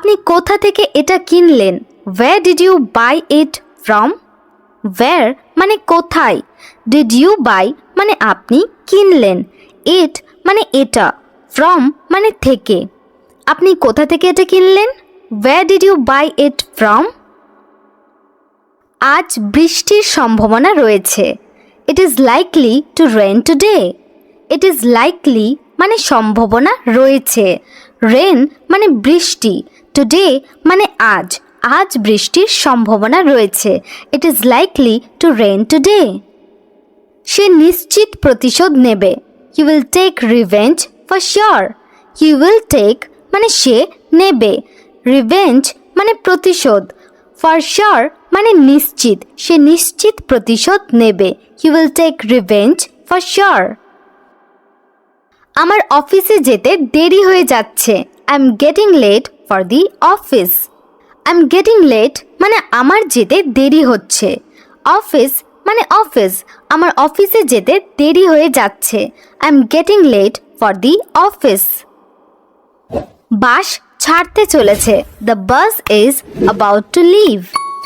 আপনি কোথা থেকে এটা কিনলেন? Where did you buy it from? Where মানে কোথায়, did you buy মানে আপনি কিনলেন, it মানে এটা, from মানে থেকে। আপনি কোথা থেকে এটা কিনলেন? Where did you buy it from? আজ বৃষ্টির সম্ভাবনা রয়েছে। It is likely to rain today. It is likely মানে সম্ভাবনা রয়েছে, rain মানে বৃষ্টি, today মানে আজ, আজ বৃষ্টির সম্ভাবনা রয়েছে। It is likely to rain today. সে নিশ্চিত প্রতিশোধ নেবে। He will take revenge for sure. He will take মানে সে নেবে, revenge মানে প্রতিশোধ, for sure মানে নিশ্চিত, সে নিশ্চিত প্রতিশোধ নেবে। He will take revenge for sure. আমার অফিসে যেতে দেরি হয়ে যাচ্ছে। I'm getting late for the office. I'm getting late মানে আমার যেতে দেরি হচ্ছে, অফিস মানে অফিস, আমার অফিসে যেতে দেরি হয়ে যাচ্ছে। I'm getting late for the office. বাস ছাড়তে চলেছে। The bus is about to leave.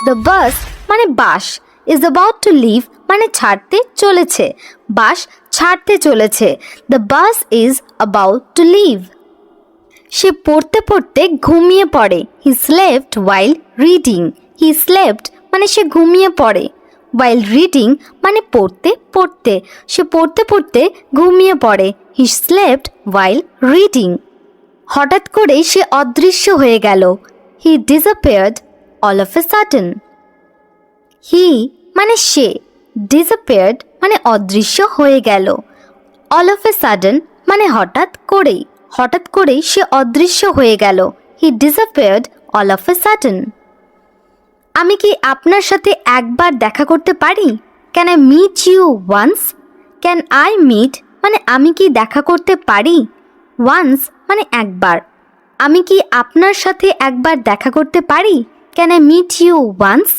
The bus মানে বাস, is about to leave মানে ছাড়তে চলেছে, বাস ছাড়তে চলেছে। The bus is about to leave. সে পড়তে পড়তে ঘুমিয়ে পড়ে। He slept while reading. He slept মানে সে ঘুমিয়ে পড়ে, while reading মানে পড়তে পড়তে, সে পড়তে পড়তে ঘুমিয়ে পড়ে। He slept while reading. হঠাৎ করেই সে অদৃশ্য হয়ে গেল। He disappeared all of a sudden. He মানে সে, disappeared মানে অদৃশ্য হয়ে গেল, all of a sudden মানে হঠাৎ করেই, হঠাৎ করেই সে অদৃশ্য হয়ে গেল। He disappeared all of a sudden. আমি কি আপনার সাথে একবার দেখা করতে পারি? Can I meet you once? Can I meet মানে আমি কি দেখা করতে পারি, once মানে একবার। আমি কি আপনার সাথে একবার দেখা করতে পারি? Can I meet you once?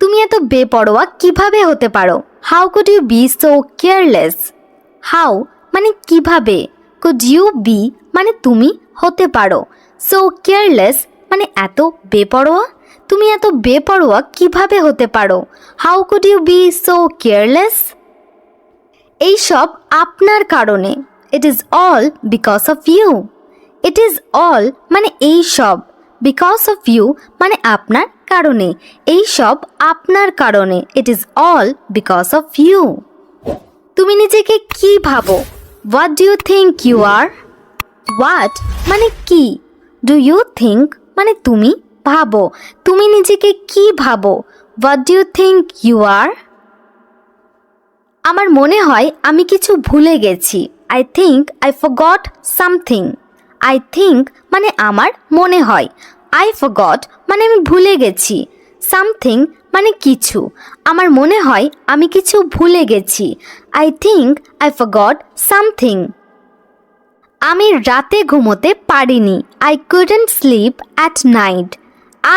তুমি এত বেপরোয়া কিভাবে হতে পারো? How could you be so careless? How মানে কিভাবে, could you be মানে তুমি হতে পারো, so careless মানে এত বেপরোয়া, তুমি এত বেপরোয়া কিভাবে হতে পারো? How could you be so careless? এই সব আপনার কারণে। It is all because of you. It is all মানে এই সব, because of you মানে আপনার কারণে, এই সব আপনার কারণে। It is all because of you. তুমি নিজেকে কি ভাবো? What do you think you are? What মানে কি, do you think মানে তুমি ভাবো, তুমি নিজেকে কি ভাবো? What do you think you are? আমার মনে হয় আমি কিছু ভুলে গেছি। I think I forgot something. I think মানে আমার মনে হয়, I forgot মানে আমি ভুলে গেছি, something মানে কিছু, আমার মনে হয় আমি কিছু ভুলে গেছি। I think I forgot something. আমি রাতে ঘুমোতে পারিনি। I couldn't sleep at night.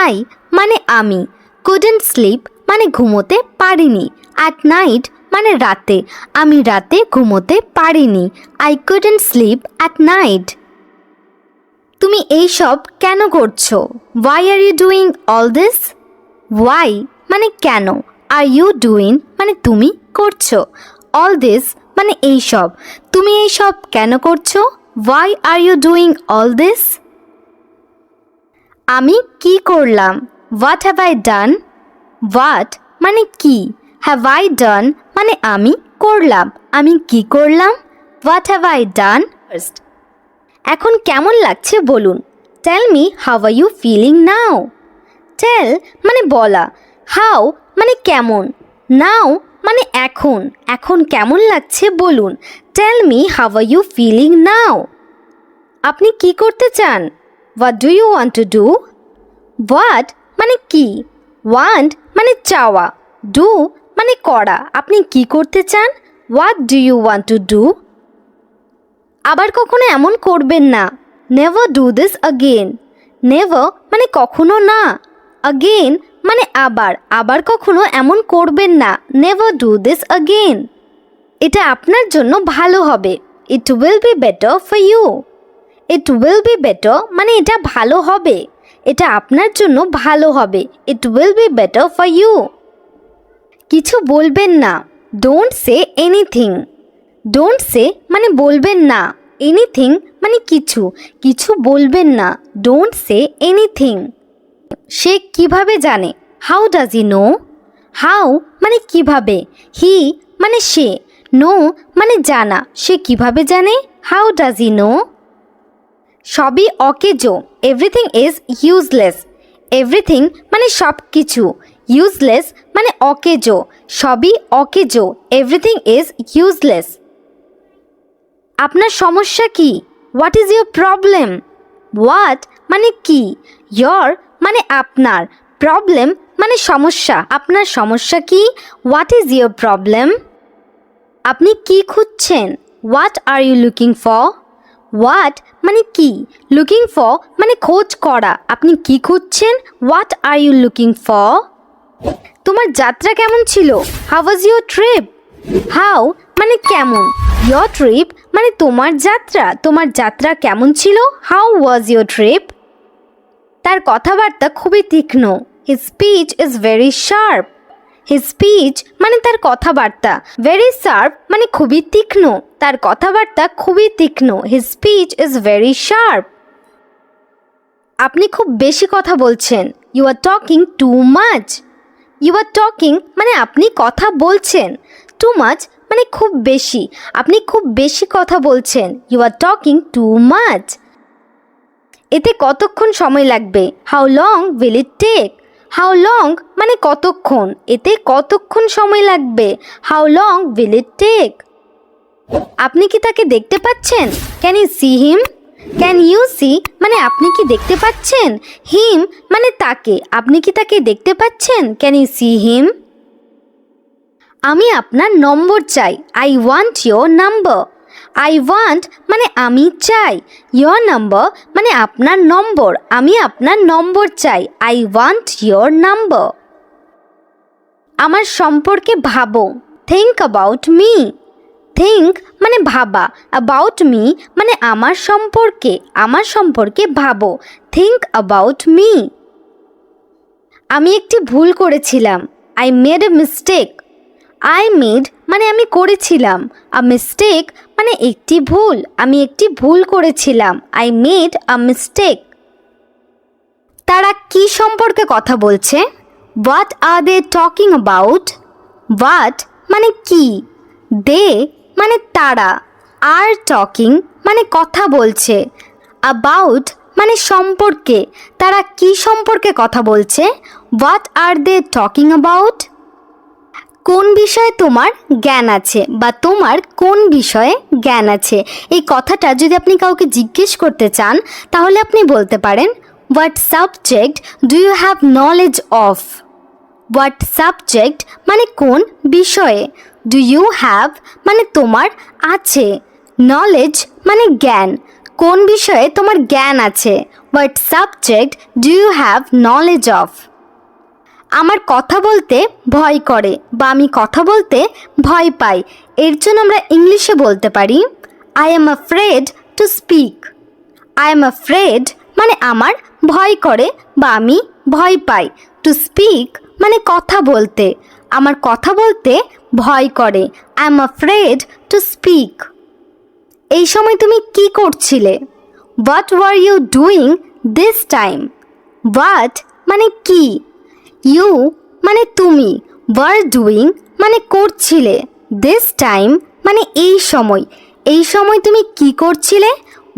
I মানে আমি, couldn't sleep মানে ঘুমোতে পারিনি, at night মানে রাতে, আমি রাতে ঘুমোতে পারিনি। I couldn't sleep at night. তুমি এই সব কেন করছো? Why are you doing all this? Why মানে কেন, are you doing মানে তুমি করছো, all this মানে এই সব, তুমি এই সব কেন করছো? Why are you doing all this? আমি কি করলাম? What have I done? What মানে কি, have I done মানে আমি করলাম, আমি কি করলাম? What have I done? First, এখন কেমন লাগছে বলুন। Tell me how are you feeling now? Tell মানে বলা, how মানে কেমন, now মানে এখন, এখন কেমন লাগছে বলুন। Tell me how are you feeling now? আপনি কি করতে চান? What do you want to do? What মানে কি, want মানে চাওয়া, do মানে করা, আপনি কি করতে চান? What do you want to do? আবার কখনো এমন করবেন না। Never do this again. Never মানে কখনো না, again মানে আবার, আবার কখনো এমন করবেন না। Never do this again. এটা আপনার জন্য ভালো হবে। It will be better for you. It will be better মানে এটা ভালো হবে, এটা আপনার জন্য ভালো হবে। It will be better for you. কিছু বলবেন না, don't say anything. Don't say মানে বলবেন না, এনিথিং মানে কিছু, কিছু বলবেন না, ডোন্ট সে এনিথিং। সে কিভাবে জানে, how does he know. How মানে কিভাবে, হি মানে সে, নো মানে জানা, সে কিভাবে জানে, হাউ ডাজ হি নো। সবই অকেজো, এভরিথিং ইজ ইউজলেস। এভরিথিং মানে সব কিছু, ইউজলেস মানে অকেজো, সবই অকেজো, এভরিথিং ইজ ইউজলেস। আপনার সমস্যা কি, what is your problem. What মানে কি, ইয়র মানে আপনার, প্রবলেম মানে সমস্যা, আপনার সমস্যা কি, হোয়াট ইজ ইউর প্রবলেম। আপনি কি খুঁজছেন, what are you looking for. What মানে কি, লুকিং ফর মানে খোঁজ করা, আপনি কি খুঁজছেন, what are you looking for. তোমার যাত্রা কেমন ছিল, how was your trip. How মানে কেমন, ইয়োর ট্রিপ মানে তোমার যাত্রা, তোমার যাত্রা কেমন ছিল, হাউ ওয়াজ ইউর ট্রিপ। তার কথাবার্তা খুবই তীক্ষ্ণ, his speech is very sharp. His speech মানে তার কথাবার্তা, ভেরি শার্প মানে খুবই তীক্ষ্ণ, তার কথাবার্তা খুবই তীক্ষ্ণ, his speech is very sharp. আপনি খুব বেশি কথা বলছেন, you are talking too much. You are talking মানে আপনি কথা বলছেন, টু মাচ মানে খুব বেশি, আপনি খুব বেশি কথা বলছেন, you are talking too much. এতে কতক্ষণ সময় লাগবে, how long will it take. How long মানে কতক্ষণ, এতে কতক্ষণ সময় লাগবে, how long will it take. আপনি কি তাকে দেখতে পাচ্ছেন, can you see him. Can you see মানে আপনি কি দেখতে পাচ্ছেন, হিম মানে তাকে, আপনি কি তাকে দেখতে পাচ্ছেন, ক্যান ইউ সি হিম। আমি আপনার নম্বর চাই, I want your number. I want মানে আমি চাই, ইয়োর নাম্বার মানে আপনার নম্বর, আমি আপনার নম্বর চাই, আই ওয়ান্ট ইয়োর নাম্বার। আমার সম্পর্কে ভাবো, থিঙ্ক অ্যাবাউট মি। থিঙ্ক মানে ভাবা, অ্যাবাউট মি মানে আমার সম্পর্কে ভাবো, থিঙ্ক অ্যাবাউট মি। আমি একটি ভুল করেছিলাম, I made a mistake. I made মানে আমি করেছিলাম, আ মিস্টেক মানে একটি ভুল, আমি একটি ভুল করেছিলাম, আই মেড আ মিস্টেক। তারা কি সম্পর্কে কথা বলছে, what are they talking about. What মানে কি, দে মানে তারা, আর টকিং মানে কথা বলছে, অ্যাবাউট মানে সম্পর্কে, তারা কি সম্পর্কে কথা বলছে, what are they talking about. কোন বিষয়ে তোমার জ্ঞান আছে বা তোমার কোন বিষয়ে জ্ঞান আছে, এই কথাটা যদি আপনি কাউকে জিজ্ঞেস করতে চান তাহলে আপনি বলতে পারেন, what subject do you have knowledge of. What subject মানে কোন বিষয়ে, ডু ইউ হ্যাভ মানে তোমার আছে, নলেজ মানে জ্ঞান, কোন বিষয়ে তোমার জ্ঞান আছে, what subject do you have knowledge of. আমার কথা বলতে ভয় করে বা আমি কথা বলতে ভয় পাই, এর জন্য আমরা ইংলিশে বলতে পারি, I am afraid to speak. I am afraid মানে আমার ভয় করে বা আমি ভয় পাই, টু স্পিক মানে কথা বলতে, আমার কথা বলতে ভয় করে, I am afraid to speak. এই সময় তুমি কি করছিলে, what were you doing this time. What মানে কি, ইউ মানে তুমি, ওয়ার ডুইং মানে করছিলে, দিস টাইম মানে এই সময়, এই সময় তুমি কি করছিলে,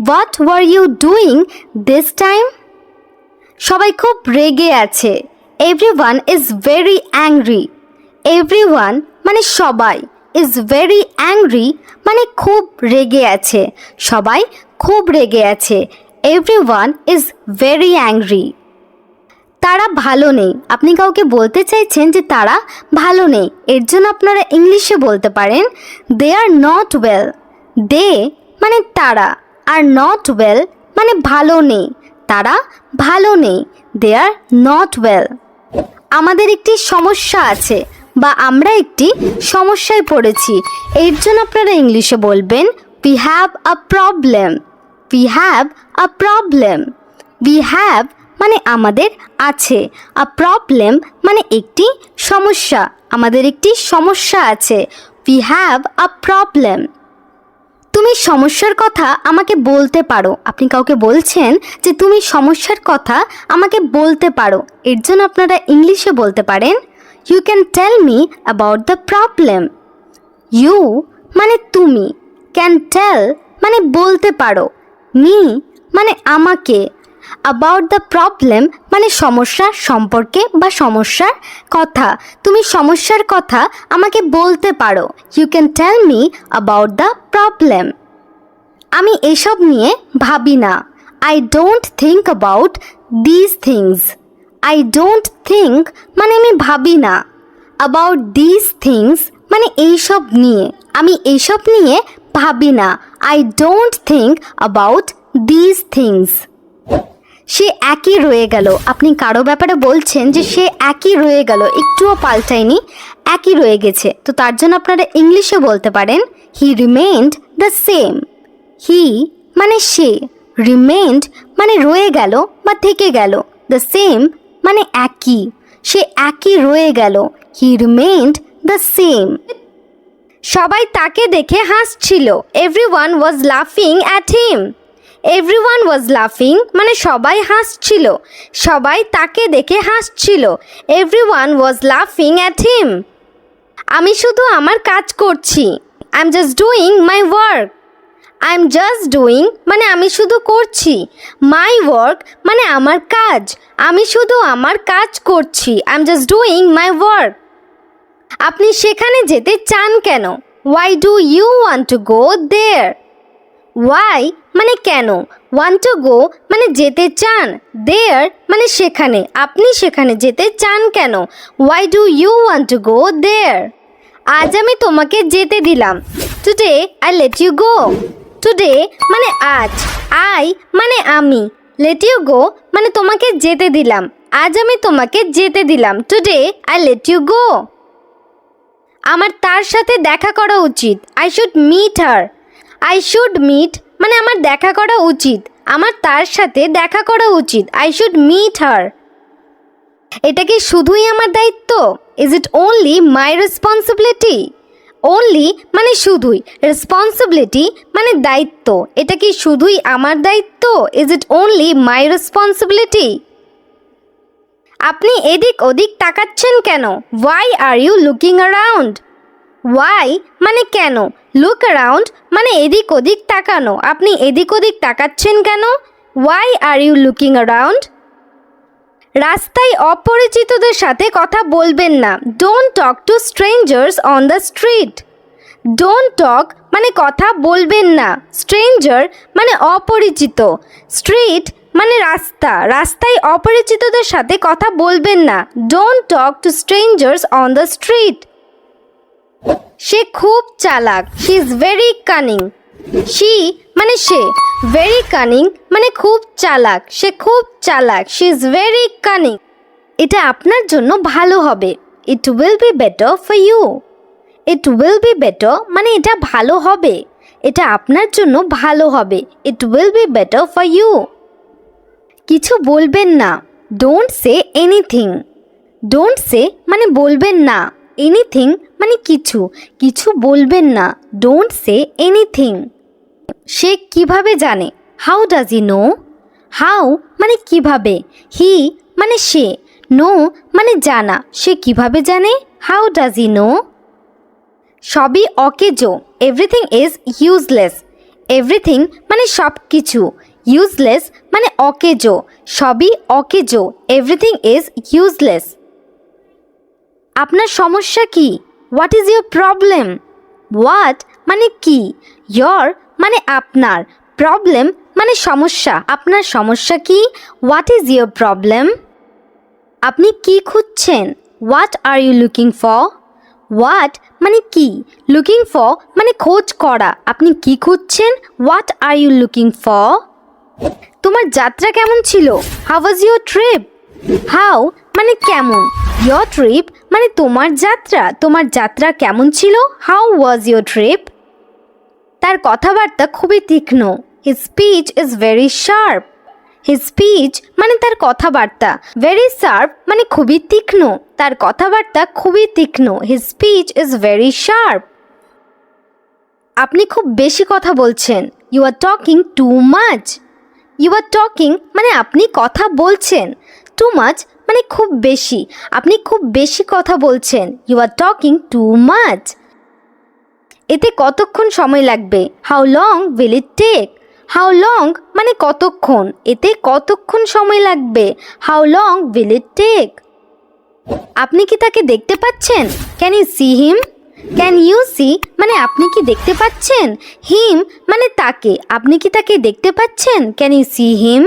what were you doing this time. সবাই খুব রেগে আছে, everyone is very angry. Everyone মানে সবাই, ইজ ভেরি অ্যাংরি মানে খুব রেগে আছে, সবাই খুব রেগে আছে, এভরিওয়ান ইজ ভেরি অ্যাংরি। তারা ভালো নেই, আপনি কাউকে বলতে চাইছেন যে তারা ভালো নেই, এর জন্য আপনারা ইংলিশে বলতে পারেন, দে আর নট ওয়েল। দে মানে তারা, আর নট ওয়েল মানে ভালো নেই, তারা ভালো নেই, দে আর নট ওয়েল। আমাদের একটি সমস্যা আছে বা আমরা একটি সমস্যায় পড়েছি, এর জন্য আপনারা ইংলিশে বলবেন, we have a problem. We have a problem. We have মানে আমাদের আছে, a problem মানে একটি সমস্যা, আমাদের একটি সমস্যা আছে। We have a problem. তুমি সমস্যার কথা আমাকে বলতে পারো। আপনি কাউকে বলছেন যে তুমি সমস্যার কথা আমাকে বলতে পারো, এর জন্য আপনারা ইংলিশে বলতে পারেন You can tell me about the problem. You মানে তুমি, can tell মানে বলতে পারো, me মানে আমাকে, about the problem মানে সমস্যা সম্পর্কে বা সমস্যার কথা। তুমি সমস্যার কথা আমাকে বলতে পারো। You can tell me about the problem. আমি এসব নিয়ে ভাবি না। I don't think about these things. I don't think মানে আমি ভাবি না। About these things মানে এইসব নিয়ে, আমি এইসব নিয়ে ভাবি না। I don't think about these things. সে একই রয়ে গেল। আপনি কারো ব্যাপারে বলছেন যে সে একই রয়ে গেল, একটুও পাল্টায়নি, একই রয়ে গেছে, তো তার জন্য আপনারা ইংলিশে বলতে পারেন He remained the same. He মানে সে, remained মানে রয়ে গেল বা থেকে গেল, the same মানে একই, সে একই রয়ে গেল। He remained the same. সবাই তাকে দেখে হাসছিল। Everyone was laughing at him. Everyone was laughing মানে সবাই হাসছিল, সবাই তাকে দেখে হাসছিল। Everyone was laughing at him. আমি শুধু আমার কাজ করছি। I'm just doing my work. I'm just doing মানে আমি শুধু করছি, my work মানে আমার কাজ, আমি শুধু আমার কাজ করছি। I'm just doing my work. আপনি সেখানে যেতে চান কেন? Why do you want to go there? Why মানে কেন, want to go মানে যেতে চান, there মানে সেখানে, আপনি সেখানে যেতে চান কেন? Why do you want to go there? আজ আমি তোমাকে যেতে দিলাম। Today I let you go. Today মানে আজ, I মানে আমি, let you go মানে তোমাকে যেতে দিলাম, আজ আমি তোমাকে যেতে দিলাম। Today I let you go. আমার তার সাথে দেখা করা উচিত। I should meet her. I should meet মানে আমার দেখা করা উচিত, আমার তার সাথে দেখা করা উচিত। I should meet her. এটা কি শুধুই আমার দায়িত্ব? Is it only my responsibility? Only মানে শুধুই, responsibility মানে দায়িত্ব, এটা কি শুধুই আমার দায়িত্ব? Is it only my responsibility? আপনি এদিক ওদিক তাকাচ্ছেন কেন? Why are you looking around? Why মানে কেন, look around মানে এদিক ওদিক তাকানো, আপনি এদিক ওদিক তাকাচ্ছেন কেন? Why are you looking around? রাস্তায় অপরিচিতদের সাথে কথা বলবেন না। Don't talk to strangers on the street. Don't talk মানে কথা বলবেন না, stranger মানে অপরিচিত, street মানে রাস্তা, রাস্তায় অপরিচিতদের সাথে কথা বলবেন না। Don't talk to strangers on the street. সে খুব চালাক, she is very cunning. She মানে সে, very cunning মানে খুব চালাক, সে খুব চালাক, she is very cunning. এটা আপনার জন্য ভালো হবে, it will be better for you. It will be better মানে এটা ভালো হবে, এটা আপনার জন্য ভালো হবে, it will be better for you. কিছু বলবেন না, don't say anything. Don't say মানে বলবেন না, anything মানে কিছু, কিছু বলবেন না, don't say anything. সে কিভাবে জানে? How does he know? How মানে কিভাবে, he মানে সে, know মানে জানা, সে কিভাবে জানে? How does he know? সবই অকেজো, everything is useless. Everything মানে সব কিছু, useless মানে অকেজো, সবই অকেজো, everything is useless. আপনার সমস্যা কি? What is your problem? What মানে কি, your মানে আপনার, problem মানে সমস্যা, আপনার সমস্যা কি? What is your problem? আপনি কি খুঁজছেন? What are you looking for? What মানে কি, looking for মানে খোঁজ করা, আপনি কি খুঁজছেন? What are you looking for? তোমার যাত্রা কেমন ছিল? How was your trip? How মানে কেমন, your trip মানে তোমার যাত্রা, তোমার যাত্রা কেমন ছিল? How was your trip? তার কথাবার্তা খুবই তীক্ষ্ণ, His speech is very sharp. His speech মানে তার কথাবার্তা, very sharp মানে খুবই তীক্ষ্ণ, তার কথাবার্তা খুবই তীক্ষ্ণ। His speech is very sharp. আপনি খুব বেশি কথা বলছেন। You are talking too much. You are talking মানে আপনি কথা বলছেন। Too much মানে খুব বেশি, আপনি খুব বেশি কথা বলছেন। You are talking too much. এতে কতক্ষণ সময় লাগবে? How long will it take? How long মানে কতক্ষণ, এতে কতক্ষণ সময় লাগবে? How long will it take? আপনি কি তাকে দেখতে পাচ্ছেন? Can you see him? Can you see মানে আপনি কি দেখতে পাচ্ছেন? Him মানে তাকে, আপনি কি তাকে দেখতে পাচ্ছেন? Can you see him?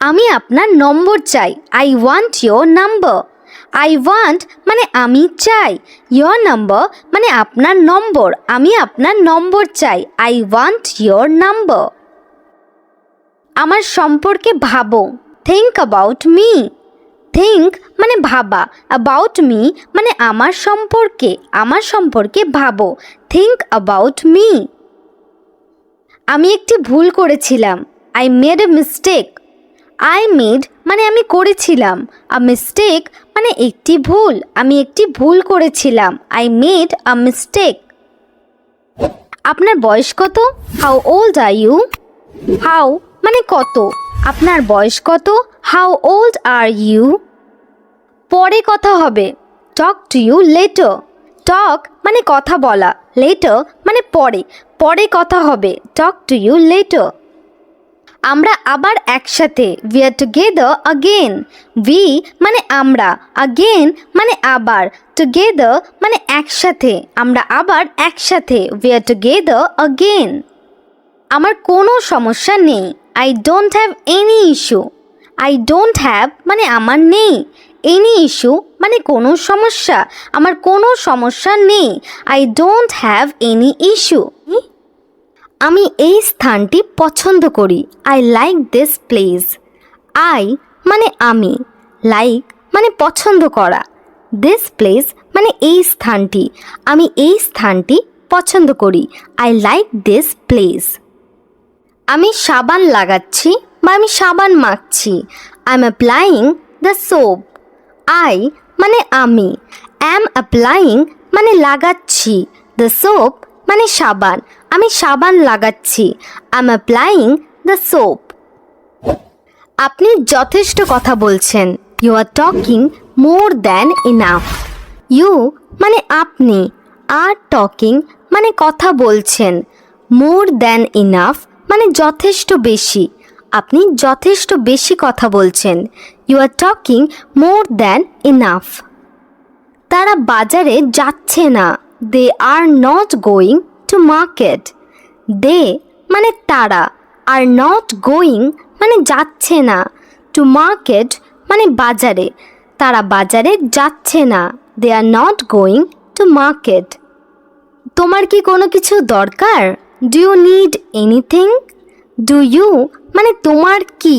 আমি আপনার নম্বর চাই। I want your number. I want মানে আমি চাই। Your number মানে আপনার নম্বর, আমি আপনার নম্বর চাই। I want your number. আমার সম্পর্কে ভাবো। Think about me. Think মানে ভাবা, about me মানে আমার সম্পর্কে ভাবো। Think about me. আমি একটি ভুল করেছিলাম। I made a mistake. I made মানে আমি করেছিলাম, a mistake মানে একটি ভুল, আমি একটি ভুল করেছিলাম। I made a mistake. আপনার বয়স কত? How old are you? How মানে কত, আপনার বয়স কত? How old are you? পরে কথা হবে। Talk to you later. Talk মানে কথা বলা, later মানে পরে, পরে কথা হবে। Talk to you later. আমরা আবার একসাথে, we are together again. We মানে আমরা, again মানে আবার, together মানে একসাথে, আমরা আবার একসাথে, we are together again. আমার কোনো সমস্যা নেই। I don't have any issue. I don't have মানে আমার নেই, any issue মানে কোনো সমস্যা, আমার কোনো সমস্যা নেই। I don't have any issue. আমি এই স্থানটি পছন্দ করি। I like this place. I মানে আমি, like মানে পছন্দ করা, this place মানে এই স্থানটি, আমি এই স্থানটি পছন্দ করি। I like this place. আমি সাবান লাগাচ্ছি বা আমি সাবান মাখছি। I'm applying the soap. I মানে আমি, am applying মানে লাগাচ্ছি, the soap মানে সাবান, আমি সাবান লাগাচ্ছি। I'm applying the soap. আপনি যথেষ্ট কথা বলছেন। You are talking more than enough. You মানে আপনি, are talking মানে কথা বলছেন, more than enough মানে যথেষ্ট বেশি, আপনি যথেষ্ট বেশি কথা বলছেন। You are talking more than enough. তারা বাজারে যাচ্ছে না। They are not going to market. They মানে তারা, are not going মানে যাচ্ছে না, to market মানে বাজারে, তারা বাজারে যাচ্ছে না। They are not going to market. তোমার কি কোনো কিছু দরকার? Do you need anything? Do you মানে তোমার কি,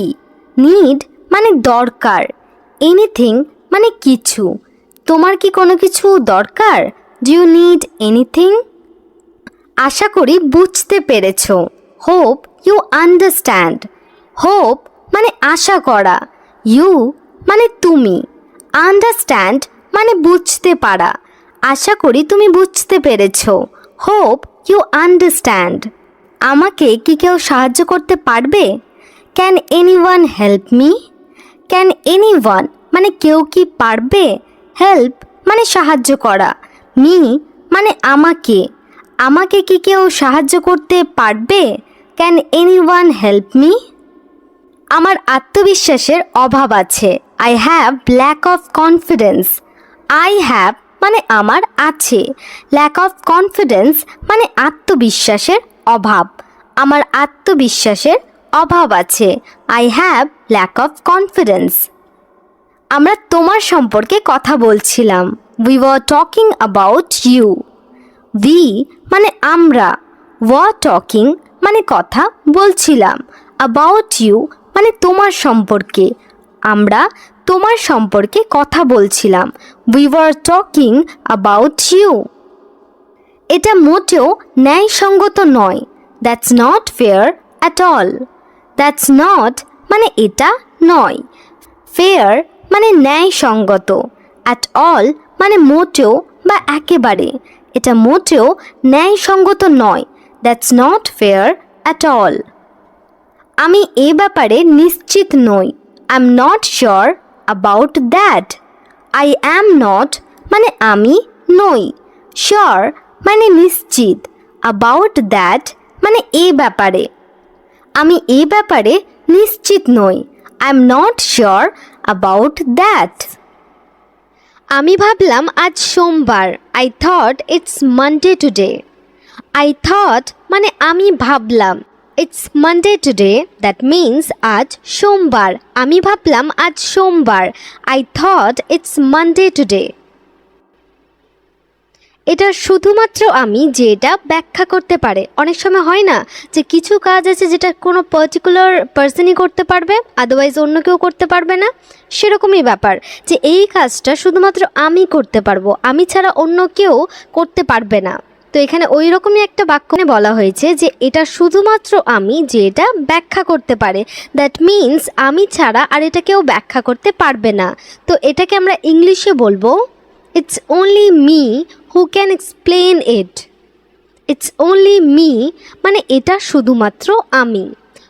need মানে দরকার, anything মানে কিছু, তোমার কি কোনো কিছু দরকার? Do you need anything? আশা করি বুঝতে পেরেছো। Hope you understand. Hope মানে আশা করা, you মানে তুমি, understand মানে বুঝতে পারা, আশা করি তুমি বুঝতে পেরেছো। Hope you understand. আমাকে কি কেউ সাহায্য করতে পারবে? Can anyone help me? Can anyone মানে কেউ কি পারবে? Help মানে সাহায্য করা, me মানে আমাকে, আমাকে কি কেউ সাহায্য করতে পারবে? Can anyone help me? আমার আত্মবিশ্বাসের অভাব আছে। I have lack of confidence. I have মানে আমার আছে, lack of confidence মানে আত্মবিশ্বাসের অভাব, আমার আত্মবিশ্বাসের অভাব আছে। I have lack of confidence. আমরা তোমার সম্পর্কে কথা বলছিলাম। We were talking about you. We মানে আমরা, were talking মানে কথা বলছিলাম, about you মানে তোমার সম্পর্কে, আমরা তোমার সম্পর্কে কথা বলছিলাম। We were talking about you. এটা মোটেও ন্যায়সঙ্গত নয়। That's not fair at all. That's not মানে এটা নয়, ফেয়ার মানে ন্যায়সঙ্গত, অ্যাট অল মানে মোটেও বা একেবারে, এটা মোটেও ন্যায়সঙ্গত নয়। That's not fair at all. আমি এ ব্যাপারে নিশ্চিত নই। I am not sure about that. I am not মানে আমি নই, শিওর মানে নিশ্চিত, অ্যাবাউট দ্যাট মানে এ ব্যাপারে। আমি এ ব্যাপারে নিশ্চিত নই। I am not sure about that. আমি ভাবলাম আজ সোমবার। I thought it's Monday today. I thought মানে আমি ভাবলাম, it's Monday today, that means আজ সোমবার। আমি ভাবলাম আজ সোমবার। I thought it's Monday today. এটা শুধুমাত্র আমি যে এটা ব্যাখ্যা করতে পারে। অনেক সময় হয় না যে কিছু কাজ আছে যেটা কোনো পার্টিকুলার পার্সনই করতে পারবে, আদারওয়াইজ অন্য কেউ করতে পারবে না। সেরকমই ব্যাপার যে এই কাজটা শুধুমাত্র আমি করতে পারবো, আমি ছাড়া অন্য কেউ করতে পারবে না। তো এখানে ওই রকমই একটা বাক্য বলা হয়েছে যে এটা শুধুমাত্র আমি যে এটা ব্যাখ্যা করতে পারে, দ্যাট মিনস আমি ছাড়া আর এটা কেউ ব্যাখ্যা করতে পারবে না। তো এটাকে আমরা ইংলিশে বলবো it's only me who can explain it. It's only me মানে এটা শুধুমাত্র আমি,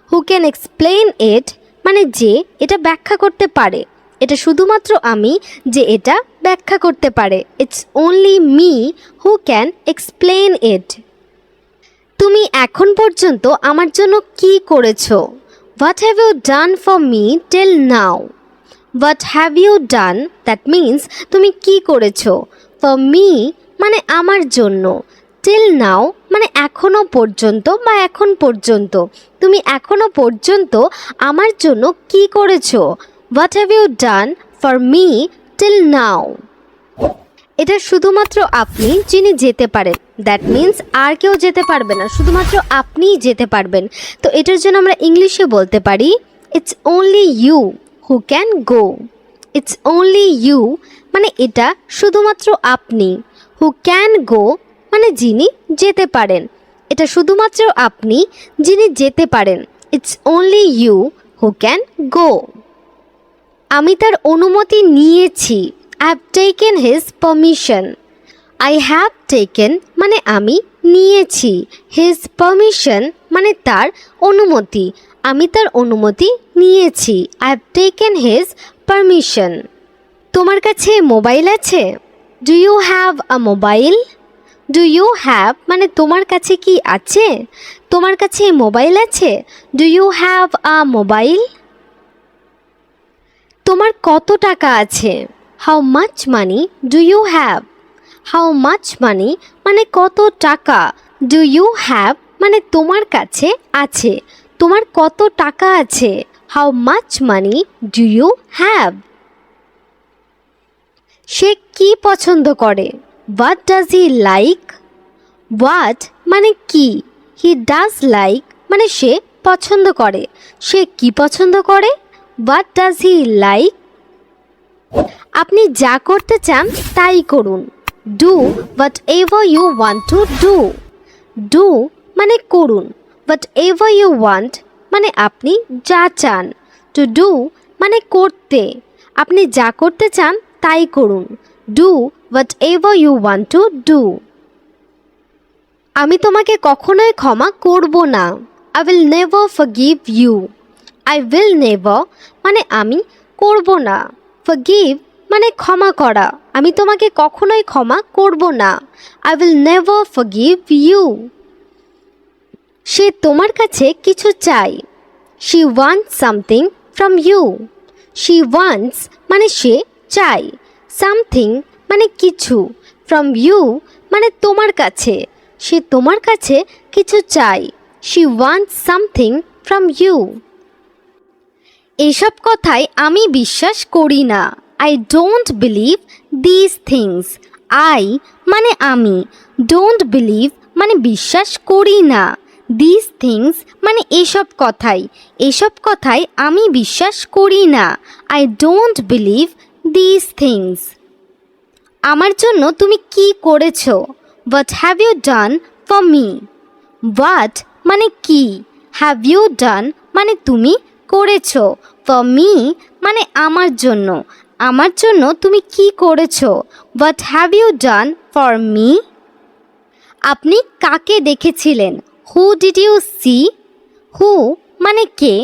হু ক্যান এক্সপ্লেন ইট মানে যে এটা ব্যাখ্যা করতে পারে, এটা শুধুমাত্র আমি যে এটা ব্যাখ্যা করতে পারে। It's only me who can explain it. তুমি এখন পর্যন্ত আমার জন্য কি করেছো? What have you done for me till now. What have you done that means তুমি কি করেছো, ফর মি মানে আমার জন্য, টিল নাও মানে এখনও পর্যন্ত বা এখন পর্যন্ত, তুমি এখনও পর্যন্ত আমার জন্য কি করেছো। What have you done for me till now. এটা শুধুমাত্র আপনি যিনি যেতে পারেন, দ্যাট মিনস আর কেউ যেতে পারবে না, শুধুমাত্র আপনিই যেতে পারবেন। তো এটার জন্য আমরা ইংলিশে বলতে পারি it's only you who can go. It's only you মানে এটা শুধুমাত্র আপনি, হু ক্যান গো মানে যিনি যেতে পারেন, এটা শুধুমাত্র আপনি যিনি যেতে পারেন। It's only you who can go. আমি তার অনুমতি নিয়েছি। I have taken his permission. I have taken মানে আমি নিয়েছি, his permission মানে তার অনুমতি, আমি তার অনুমতি নিয়েছি। I have taken his permission. তোমার কাছে মোবাইল আছে? Do you have a mobile? Do you have মানে তোমার কাছে কি আছে? তোমার কাছে মোবাইল আছে? Do you have a mobile? তোমার কত টাকা আছে? How much money do you have? How much money মানে কত টাকা, do you have মানে তোমার কাছে আছে, তোমার কত টাকা আছে। How much money do you have? সে কি পছন্দ করে? What does he like? What মানে কি, he does like মানে সে পছন্দ করে, সে কি পছন্দ করে। What does he like? আপনি যা করতে চান তাই করুন। Do whatever you want to do. Do মানে করুন, whatever you want মানে আপনি যা চান, to do মানে করতে, আপনি যা করতে চান তাই করুন। Do whatever you want to do. আমি তোমাকে কখনোই ক্ষমা করব না। I will never forgive you. I will never মানে আমি করব না, forgive মানে ক্ষমা করা, আমি তোমাকে কখনোই ক্ষমা করব না। I will never forgive you. সে তোমার কাছে কিছু চায়। She wants something from you. She wants মানে সে চায়, something মানে কিছু, from you মানে তোমার কাছে, সে তোমার কাছে কিছু চায়। She wants something from you. এসব কথাই আমি বিশ্বাস করি না। I don't believe these things. I মানে আমি, don't believe মানে বিশ্বাস করি না, these things মানে এসব কথাই, এসব কথাই আমি বিশ্বাস করি না। I don't believe these things. আমার জন্য তুমি কি করেছো? What have you done for me? What মানে কি, হ্যাভ ইউ ডান মানে তুমি করেছো, ফর মি মানে আমার জন্য তুমি কি করেছো, what have you done for me. আপনি কাকে দেখেছিলেন, who did you see. Who মানে কে,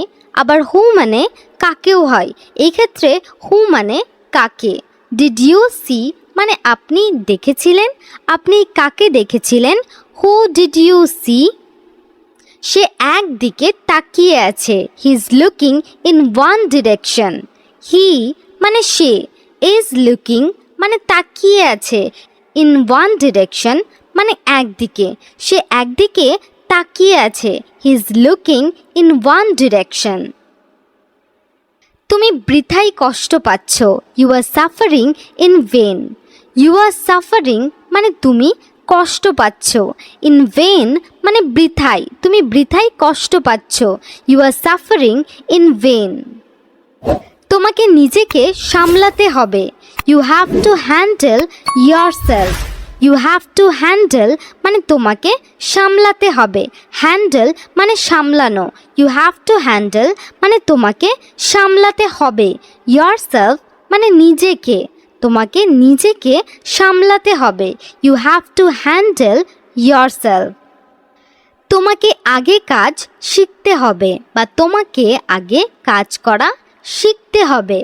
আবার হু মানে কাকেও হয়, এই ক্ষেত্রে হু মানে কাকে। ডিড ইউ সি মানে আপনি দেখেছিলেন, আপনি কাকে দেখেছিলেন, হু ডিড ইউ সি। সে একদিকে তাকিয়ে আছে, he is looking in one direction. He মানে সে, ইজ লুকিং মানে তাকিয়ে আছে, ইন ওয়ান ডিরেকশন মানে একদিকে, সে একদিকে তাকিয়ে আছে, he is looking in one direction. তুমি বৃথাই কষ্ট পাচ্ছ, you are suffering in vain. You are suffering মানে তুমি কষ্ট পাচ্ছ, ইন ভেন মানে বৃথাই, তুমি বৃথাই কষ্ট পাচ্ছ, you are suffering in vain. তোমাকে নিজেকে সামলাতে হবে, you have to handle yourself. You have to handle মানে তোমাকে সামলাতে হবে, হ্যান্ডেল মানে সামলানো, ইউ হ্যাভ টু হ্যান্ডেল মানে তোমাকে সামলাতে হবে, ইয়ারসেলফ মানে নিজেকে, তোমাকে নিজেকে সামলাতে হবে, you have to handle yourself. তোমাকে আগে কাজ শিখতে হবে বা তোমাকে আগে কাজ করা শিখতে হবে,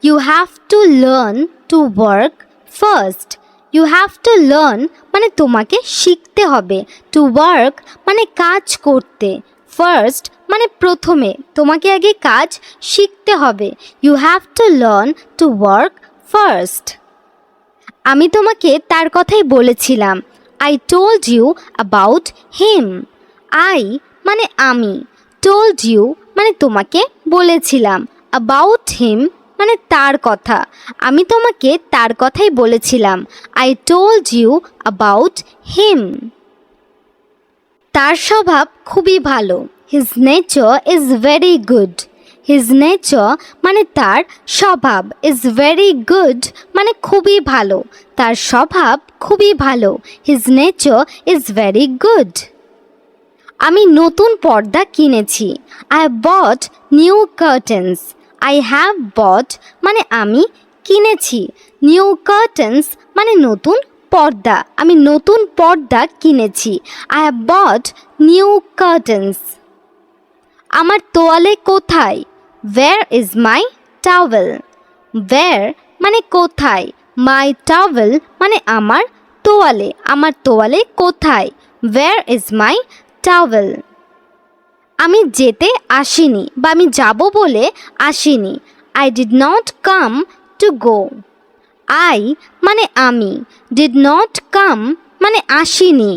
you have to learn to work first. You have to learn মানে তোমাকে শিখতে হবে, টু ওয়ার্ক মানে কাজ করতে, ফার্স্ট মানে প্রথমে, তোমাকে আগে কাজ শিখতে হবে, you have to learn to work first. আমি তোমাকে তার কথাই বলেছিলাম, I told you about him. I মানে আমি, টোল্ড ইউ মানে তোমাকে বলেছিলাম, অ্যাবাউট হিম মানে তার কথা, আমি তোমাকে তার কথাই বলেছিলাম, I told you about him. তার স্বভাব খুবই ভালো, his nature is very good. His nature মানে তার স্বভাব, ইজ ভেরি গুড মানে খুবই ভালো, তার স্বভাব খুবই ভালো, his nature is very good. আমি নতুন পর্দা কিনেছি, I have bought new curtains. I have বট মানে আমি কিনেছি, নিউ কার্টেন্স মানে নতুন পর্দা, আমি নতুন পর্দা কিনেছি, I have bought new curtains. আমার তোয়ালে কোথায়, where is my towel. Where মানে কোথায়, মাই টাওয়েল মানে আমার তোয়ালে, আমার তোয়ালে কোথায়, ওয়্যার ইজ মাই টাওয়েল। আমি যেতে আসিনি বা আমি যাব বলে আসিনি, I did not come to go. I মানে আমি, ডিড নট কাম মানে আসিনি,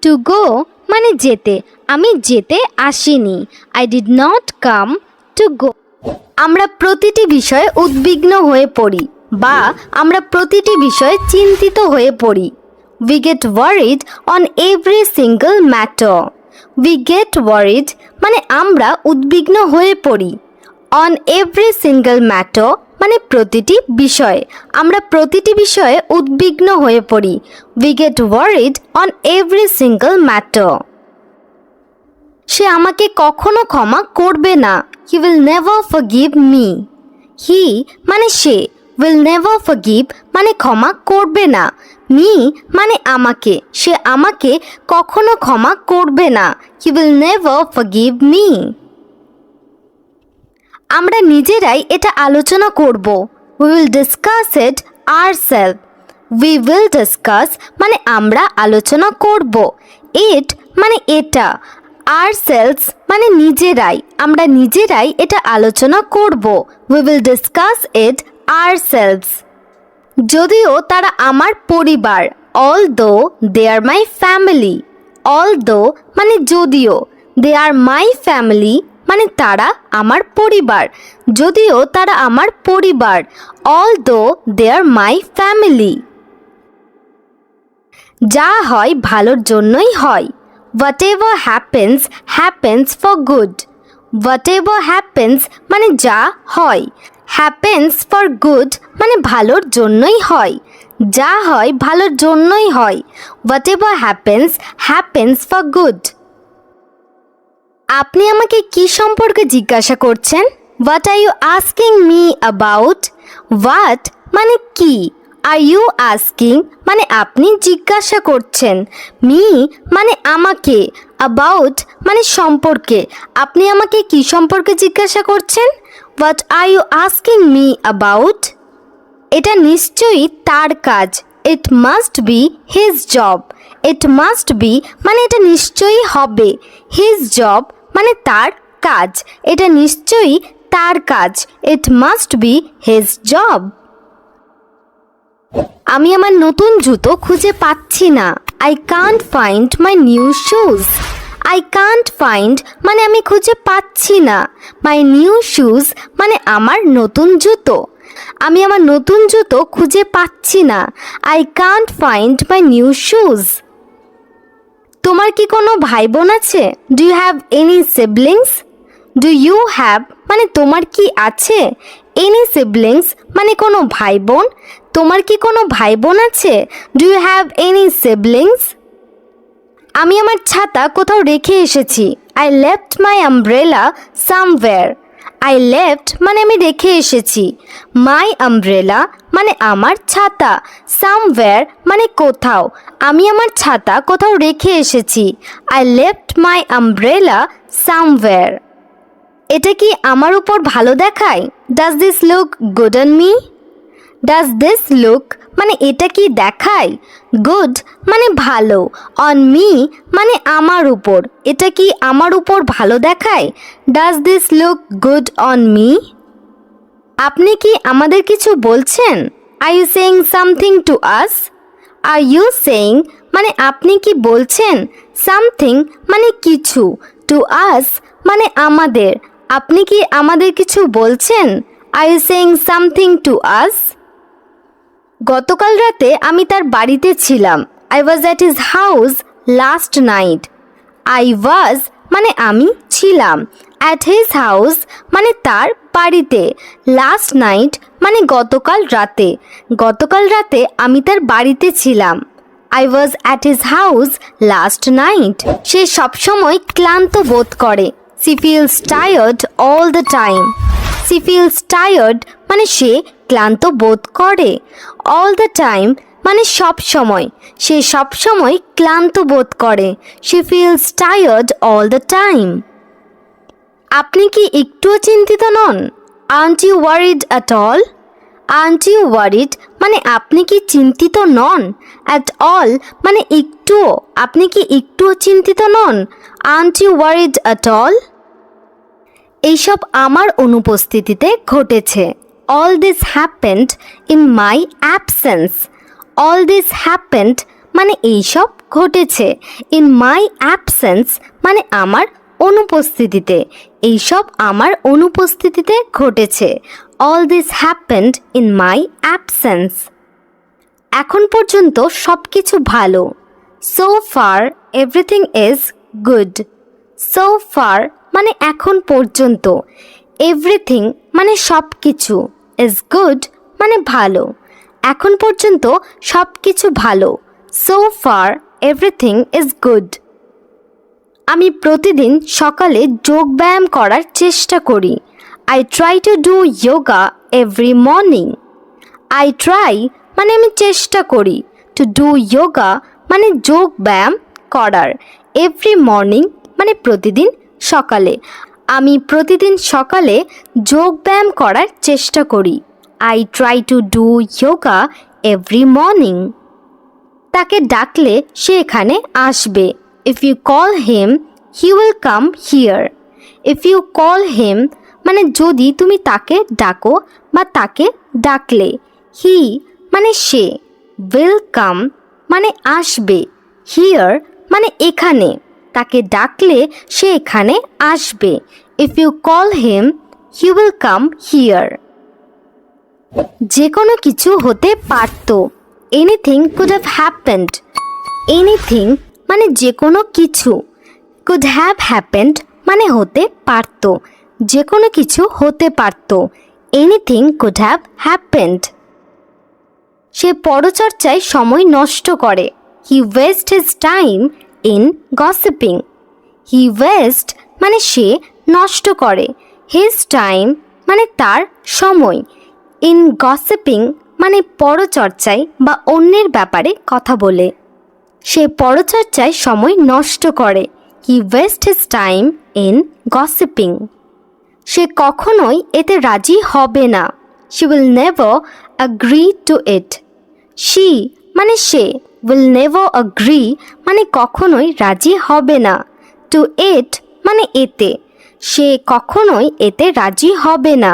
টু গো মানে যেতে, আমি যেতে আসিনি, I did not come to go. আমরা প্রতিটি বিষয়ে উদ্বিগ্ন হয়ে পড়ি বা আমরা প্রতিটি বিষয়ে চিন্তিত হয়ে পড়ি, we get worried on every single matter. We get worried মানে আমরা উদ্বিগ্ন হয়ে পড়ি, অন এভরি সিঙ্গল ম্যাটার মানে প্রতিটি বিষয়ে, আমরা প্রতিটি বিষয়ে উদ্বিগ্ন হয়ে পড়ি, we get worried on every single matter. সে আমাকে কখনো ক্ষমা করবে না, he will never forgive me. He মানে সে, উইল নেভার ফরগিভ মানে ক্ষমা করবে না, মি মানে আমাকে, সে আমাকে কখনো ক্ষমা করবে না, he will never forgive me. আমরা নিজেরাই এটা আলোচনা করব, we will discuss it ourselves. We will discuss মানে আমরা আলোচনা করব, ইট মানে এটা, আওরসেলভস মানে নিজেরাই, আমরা নিজেরাই এটা আলোচনা করব, we will discuss it ourselves. যদিও তারা আমার পরিবার, although they are my family. Although মানে যদিও, দে আর মাই ফ্যামিলি মানে তারা আমার পরিবার, যদিও তারা আমার পরিবার, although they are my family. যা হয় ভালোর জন্যই হয়, whatever happens happens for good. whatever happens মানে যা হয়, happens for good মানে ভালোর জন্যই হয়, যা হয় ভালোর জন্যই হয়, whatever happens happens for good. আপনি আমাকে কি সম্পর্কে জিজ্ঞাসা করছেন? What are you asking me about? What মানে কি, আর ইউ আস্কিং মানে আপনি জিজ্ঞাসা করছেন, মি মানে আমাকে, অ্যাবাউট মানে সম্পর্কে। আপনি আমাকে কি সম্পর্কে জিজ্ঞাসা করছেন? What are you asking me about? এটা নিশ্চয়ই তার কাজ। It must be his job. It must be মানে এটা নিশ্চয়ই হবে। হিজ জব মানে তার কাজ। এটা নিশ্চয়ই তার কাজ। It must be his job. আমি আমার নতুন জুতো খুঁজে পাচ্ছি না। I can't find my new shoes. I can't find মানে আমি খুঁজে পাচ্ছি না। মাই নিউ শুজ মানে আমার নতুন জুতো। আমি আমার নতুন জুতো খুঁজে পাচ্ছি না। I can't find my new shoes. তোমার কি কোনো ভাই বোন আছে? Do you have any siblings? Do you have মানে তোমার কি আছে? এনি সিবলিংস মানে কোনো ভাই বোন। তোমার কি কোনো ভাই বোন আছে? Do you have any siblings? আমি আমার ছাতা কোথাও রেখে এসেছি। I left my umbrella somewhere. I left মানে আমি রেখে এসেছি। মাই আমব্রেলা মানে আমার ছাতা। সামওয়্যার মানে কোথাও। আমি আমার ছাতা কোথাও রেখে এসেছি। I left my umbrella somewhere. এটা কি আমার উপর ভালো দেখায়? Does this look good on me? Does this look মানে এটা কি দেখায়? গুড মানে ভালো, অন মি মানে আমার উপর। এটা কি আমার উপর ভালো দেখায়? Does this look good on me? আপনি কি আমাদের কিছু বলছেন? Are you saying something to us? Are you saying মানে আপনি কি বলছেন? সামথিং মানে কিছু, টু আস মানে আমাদের। আপনি কি আমাদের কিছু বলছেন? Are you saying something to us? গতকাল রাতে আমি তার বাড়িতে ছিলাম। I was at his house last night. I was মানে আমি ছিলাম। অ্যাট হিজ হাউস মানে তার বাড়িতে। লাস্ট নাইট মানে গতকাল রাতে। গতকাল রাতে আমি তার বাড়িতে ছিলাম। I was at his house last night. সে সবসময় ক্লান্ত বোধ করে। She feels tired all the time. She feels tired মানে সে ক্লান্ত বোধ করে। অল দ্য টাইম মানে সব সময়। সে সব সময় ক্লান্ত বোধ করে। She feels tired all the time. আপনি কি একটুও চিন্তিত নন? Aren't you worried at all? Aren't you worried মানে আপনি কি চিন্তিত নন? অ্যাট অল মানে একটুও। আপনি কি একটুও চিন্তিত নন? Aren't you worried at all? এইসব আমার অনুপস্থিতিতে ঘটেছে। All this happened in my absence. All this happened মানে এইসব ঘটেছে। ইন মাই অ্যাবসেন্স মানে আমার অনুপস্থিতিতে। এইসব আমার অনুপস্থিতিতে ঘটেছে। All this happened in my absence. এখন পর্যন্ত সব কিছু ভালো। So far everything is good. So far মানে এখন পর্যন্ত। এভরিথিং মানে সব কিছু। ইজ গুড মানে ভালো। এখন পর্যন্ত সব কিছু ভালো। So far everything is good. আমি প্রতিদিন সকালে যোগব্যায়াম করার চেষ্টা করি। I try to do yoga every morning. I try মানে আমি চেষ্টা করি। টু ডু যোগা মানে যোগ ব্যায়াম করার। এভরি মর্নিং মানে প্রতিদিন সকালে। আমি প্রতিদিন সকালে যোগ ব্যায়াম করার চেষ্টা করি। I try to do yoga every morning. তাকে ডাকলে সে এখানে আসবে। If you call him he will come here. If you call him মানে যদি তুমি তাকে ডাকো বা তাকে ডাকলে। হি মানে সে। উইল কাম মানে আসবে। হিয়ার মানে এখানে। তাকে ডাকলে সে এখানে আসবে। If you call him he will come here. যে কোনো কিছু হতে পারত। Anything could have happened. Anything মানে যে কোনো কিছু। কুড হ্যাভ হ্যাপেন্ড মানে হতে পারত। যে কোনো কিছু হতে পারত। Anything could have happened. সে পরচর্চায় সময় নষ্ট করে। He waste his time in gossiping. He waste মানে সে নষ্ট করে, হিজ টাইম মানে তার সময়, ইন গসিপিং মানে পরচর্চায় বা অন্যের ব্যাপারে কথা বলে, সে পরচর্চায় সময় নষ্ট করে, he waste his time in gossiping. সে কখনোই এতে রাজি হবে না, she will never agree to it. She মানে সে, উইল নেভার অ্যাগ্রি মানে কখনোই রাজি হবে না, টু ইট মানে এতে, সে কখনোই এতে রাজি হবে না,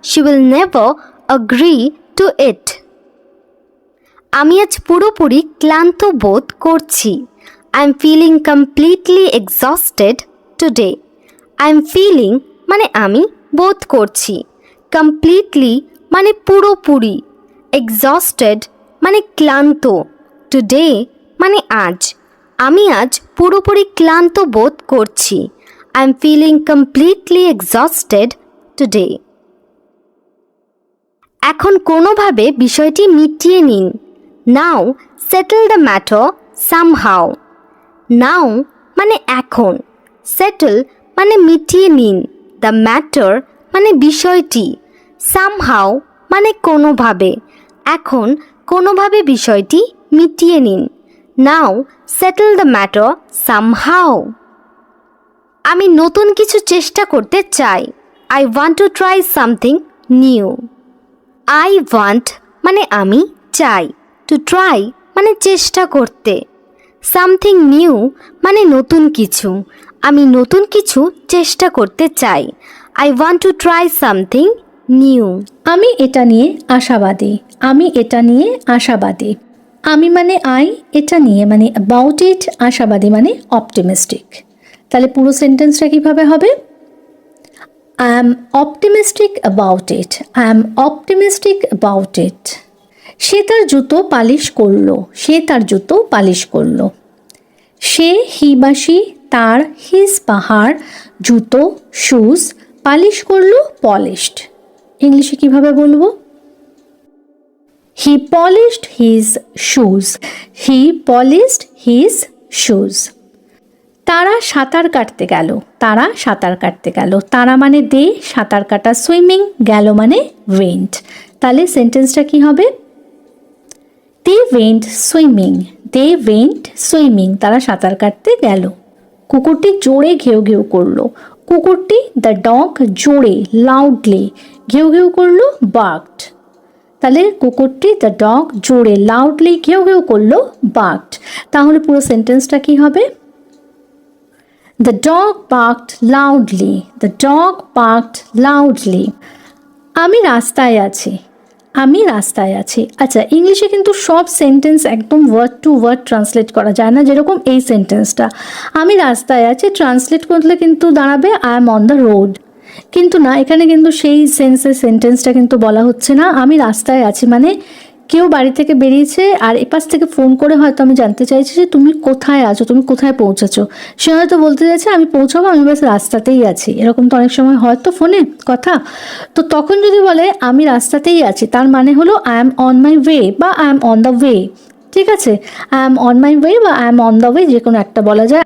she will never agree to it. আমি আজ পুরোপুরি ক্লান্ত বোধ করছি, I am feeling completely exhausted today. I am feeling মানে আমি বোধ করছি, কমপ্লিটলি মানে পুরোপুরি, এক্সস্টেড মানে ক্লান্ত, টুডে মানে আজ, আমি আজ পুরোপুরি ক্লান্ত বোধ করছি, I am feeling completely exhausted today. এখন কোনোভাবে বিষয়টি মিটিয়ে নিন, now settle the matter somehow. Now মানে এখন, সেটেল মানে মিটিয়ে নিন, দ্য ম্যাটার মানে বিষয়টি, সামহাও মানে কোনোভাবে, এখন কোনোভাবে বিষয়টি মিটিয়ে নিন, now settle the matter somehow. আমি নতুন কিছু চেষ্টা করতে চাই, I want to try something new. I want মানে আমি চাই, টু ট্রাই মানে চেষ্টা করতে, সামথিং নিউ মানে নতুন কিছু, আমি নতুন কিছু চেষ্টা করতে চাই, I want to try something new. আমি এটা নিয়ে আশাবাদী, আমি এটা নিয়ে আশাবাদী। আমি মানে আই, এটা নিয়ে মানে অ্যাবাউট ইট, আশাবাদী মানে অপটিমিস্টিক। তাহলে পুরো সেন্টেন্সটা কীভাবে হবে? I am optimistic about it, I am optimistic about it. সে তার জুতো পালিশ করলো, সে তার জুতো পালিশ করলো। সে হি বা সি তার হিজ বা হার জুতো শুজ পালিশ করলো, পলিশড। ইংলিশে কিভাবে বলবো? হি পলিশড হিজ শুজ, হি পলিশড হিজ শুজ। তারা সাঁতার কাটতে গেল, তারা সাঁতার কাটতে গেল। তারা মানে দে, সাঁতার কাটা সুইমিং, গেল মানে ওয়েন্ট। তাহলে সেন্টেন্সটা কি হবে? They went swimming, they went swimming. তারা সাঁতার কাটতে গেল। কুকুরটি জোরে ঘেউ ঘেউ করলো, কুকুরটি দ্য ডগ জোরে লাউডলি ঘেউ ঘেউ করলো, বার্কড। তাহলে কুকুরটি দ্য ডগ জোরে লাউডলি ঘেউ ঘেউ করলো, বার্কড। তাহলে পুরো সেন্টেন্সটা কি হবে? The dog barked loudly, the dog barked loudly. আমি রাস্তায় আছি, আমি রাস্তায় আছি। আচ্ছা, ইংলিশে কিন্তু সব সেন্টেন্স একদম ওয়ার্ড টু ওয়ার্ড ট্রান্সলেট করা যায় না। যেরকম এই সেন্টেন্সটা আমি রাস্তায় আছি, ট্রান্সলেট করলে কিন্তু দাঁড়াবে I am on the road. কিন্তু না, এখানে কিন্তু সেই সেন্সের সেন্টেন্সটা কিন্তু বলা হচ্ছে না। আমি রাস্তায় আছি মানে কেউ বাড়ি থেকে বেরিয়েছে আর এপাশ থেকে ফোন করে হয়তো আমি জানতে চাইছি যে তুমি কোথায় আছো, তুমি কোথায় পৌঁছাচ্ছ। সে হয়তো বলতে চাইছে আমি পৌঁছাবো, আমি ব্যাস রাস্তাতেই আছি। এরকম তো অনেক সময় হয়তো ফোনে কথা। তো তখন যদি বলে আমি রাস্তাতেই আছি, তার মানে হলো I am on my way বা I am on the way. ঠিক আছে, I am on my way বা I am on the way, যে কোনো একটা বলা যায়।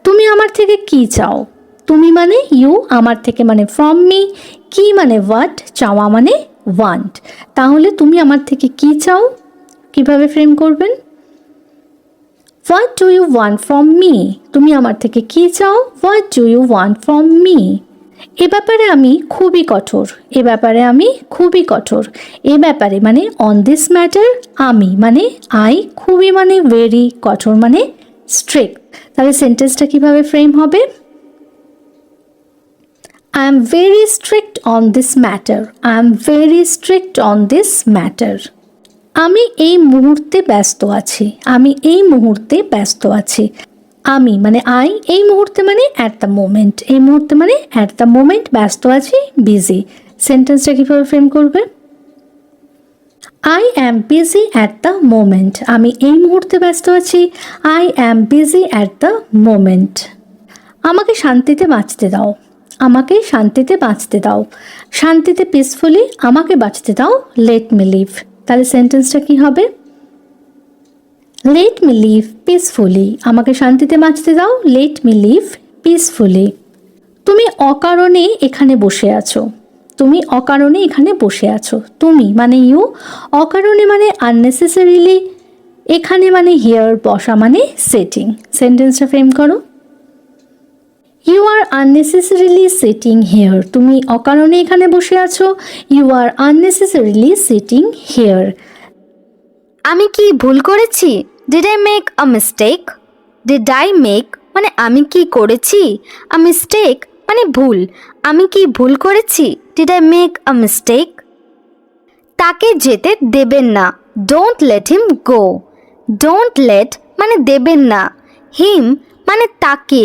তুমি আমার থেকে কি চাও? তুমি মানে ইউ, আমার থেকে মানে ফ্রম মি, কি মানে হোয়াট, চাওয়া মানে ওয়ান্ট। তাহলে তুমি আমার থেকে কি চাও কিভাবে ফ্রেম করবেন? What do you want from me? তুমি আমার থেকে কি চাও? What do you want from me? এ ব্যাপারে আমি খুবই কঠোর, এ ব্যাপারে আমি খুবই কঠোর। এ ব্যাপারে মানে অন দিস ম্যাটার, আমি মানে আই, খুবই মানে ভেরি, কঠোর মানে স্ট্রিক্ট। তাহলে সেন্টেন্সটা কিভাবে ফ্রেম হবে? I am very strict on this matter. I am very strict on this matter. আমি এই মুহূর্তে ব্যস্ত আছি, আমি এই মুহূর্তে ব্যস্ত আছি। আমি মানে আই, এই মুহূর্তে মানে অ্যাট দ্য মোমেন্ট, এই মুহূর্তে মানে অ্যাট দ্য মোমেন্ট ব্যস্ত আছি, বিজি। সেন্টেন্সটা কীভাবে ফ্রেম করবে? I am busy at the moment. আমি এই মুহূর্তে ব্যস্ত আছি, I am busy at the moment. আমাকে শান্তিতে বাঁচতে দাও, আমাকে শান্তিতে বাঁচতে দাও। শান্তিতে পিসফুলি, আমাকে বাঁচতে দাও লেট মি লিভ। তাহলে সেন্টেন্সটা কি হবে? লেট মি লিভ পিসফুলি, আমাকে শান্তিতে বাঁচতে দাও লেট মি লিভ পিসফুলি। তুমি অকারণে এখানে বসে আছো, তুমি অকারণে এখানে বসে আছো। তুমি মানে ইউ, অকারণে মানে আননেসেসারিলি, এখানে মানে হিয়ার, বসা মানে সিটিং। সেন্টেন্সটা ফ্রেম করো। You are unnecessarily sitting here. তুমি অকারণে এখানে বসে আছো। You are unnecessarily sitting here. আমি কি ভুল করেছি? Did I make a mistake? Did I make মানে আমি কি করেছি, আ মিস্টেক মানে ভুল। আমি কি ভুল করেছি? Did I make a mistake? তাকে যেতে দেবেন না, don't let him go. Don't let মানে দেবেন না, হিম মানে তাকে,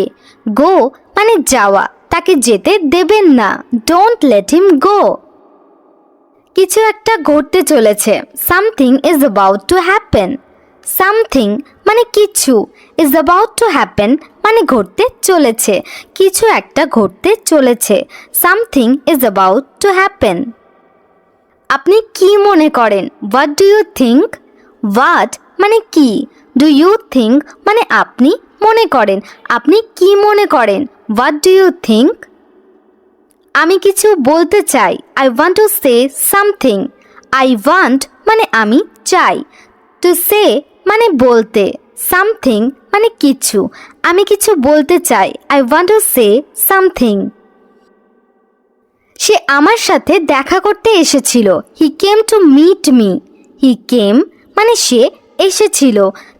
গো মানে যাওয়া। তাকে যেতে দেবেন না, ডোন্ট লেট হিম গো। কিছু একটা ঘটতে চলেছে, something is about to happen. Something মানে কিছু, ইজ অ্যাবাউট টু হ্যাপেন মানে ঘটতে চলেছে। কিছু একটা ঘটতে চলেছে, something is about to happen. আপনি কি মনে করেন? What do you think? What মানে কি, ডু ইউ থিঙ্ক মানে আপনি মনে করেন। আপনি কি মনে করেন? What do you think? আমি কিছু বলতে চাই, I want to say something. I want মানে আমি চাই, টু সে মানে বলতে, সামথিং মানে কিছু। আমি কিছু বলতে চাই, I want to say something. সে আমার সাথে দেখা করতে এসেছিল, he came to meet me. He came মানে সে এসেছিল,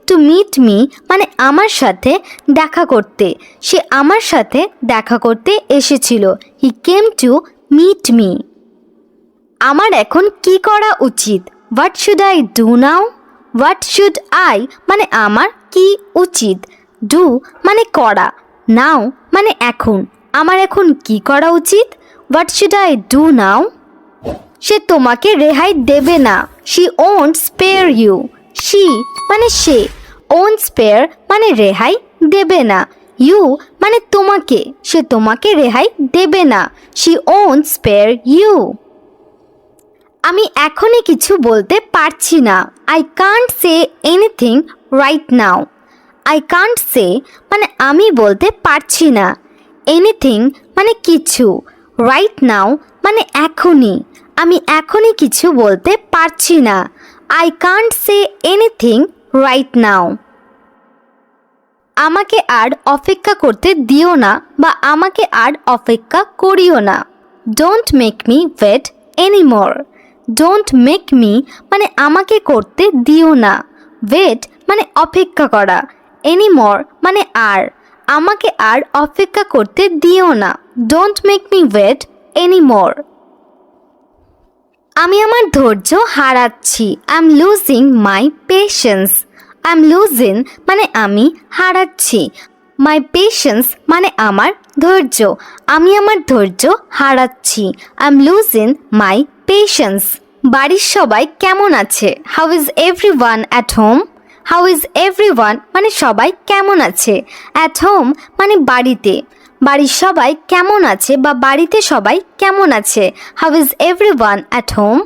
টু মিট মি মানে আমার সাথে দেখা করতে। সে আমার সাথে দেখা করতে এসেছিল, he came to meet me. আমার এখন কি করা উচিত? What should I do now? What should I মানে আমার কি উচিত, ডু মানে করা, নাও মানে এখন। আমার এখন কি করা উচিত? What should I do now? সে তোমাকে রেহাই দেবে না, she won't spare you. She মানে সে, ওন্ট স্পেয়ার মানে রেহাই দেবে না, ইউ মানে তোমাকে, সে তোমাকে রেহাই দেবে না, শি ওন্ট স্পেয়ার ইউ। আমি এখনই কিছু বলতে পারছি না, I can't say anything right now. I can't say মানে আমি বলতে পারছি না, এনিথিং মানে কিছু, রাইট নাও মানে এখনই। আমি এখনই কিছু বলতে পারছি না, I can't say anything right now. আমাকে আর অপেক্ষা করতে দিও না বা আমাকে আর অপেক্ষা করিও না, don't make me wait anymore. Don't make me মানে আমাকে করতে দিও না, ওয়েট মানে অপেক্ষা করা, এনিমোর মানে আর। আমাকে আর অপেক্ষা করতে দিও না, don't make me wait anymore. আমি আমার ধৈর্য হারাচ্ছি, I am losing my patience. I am losing মানে আমি হারাচ্ছি, মাই পেশেন্স মানে আমার ধৈর্য। আমি আমার ধৈর্য হারাচ্ছি, I am losing my patience. বাড়ির সবাই কেমন আছে? How is everyone at home? How is everyone মানে সবাই কেমন আছে, অ্যাট হোম মানে বাড়িতে। বাড়ির সবাই কেমন আছে বা বাড়িতে সবাই কেমন আছে, how is everyone at home?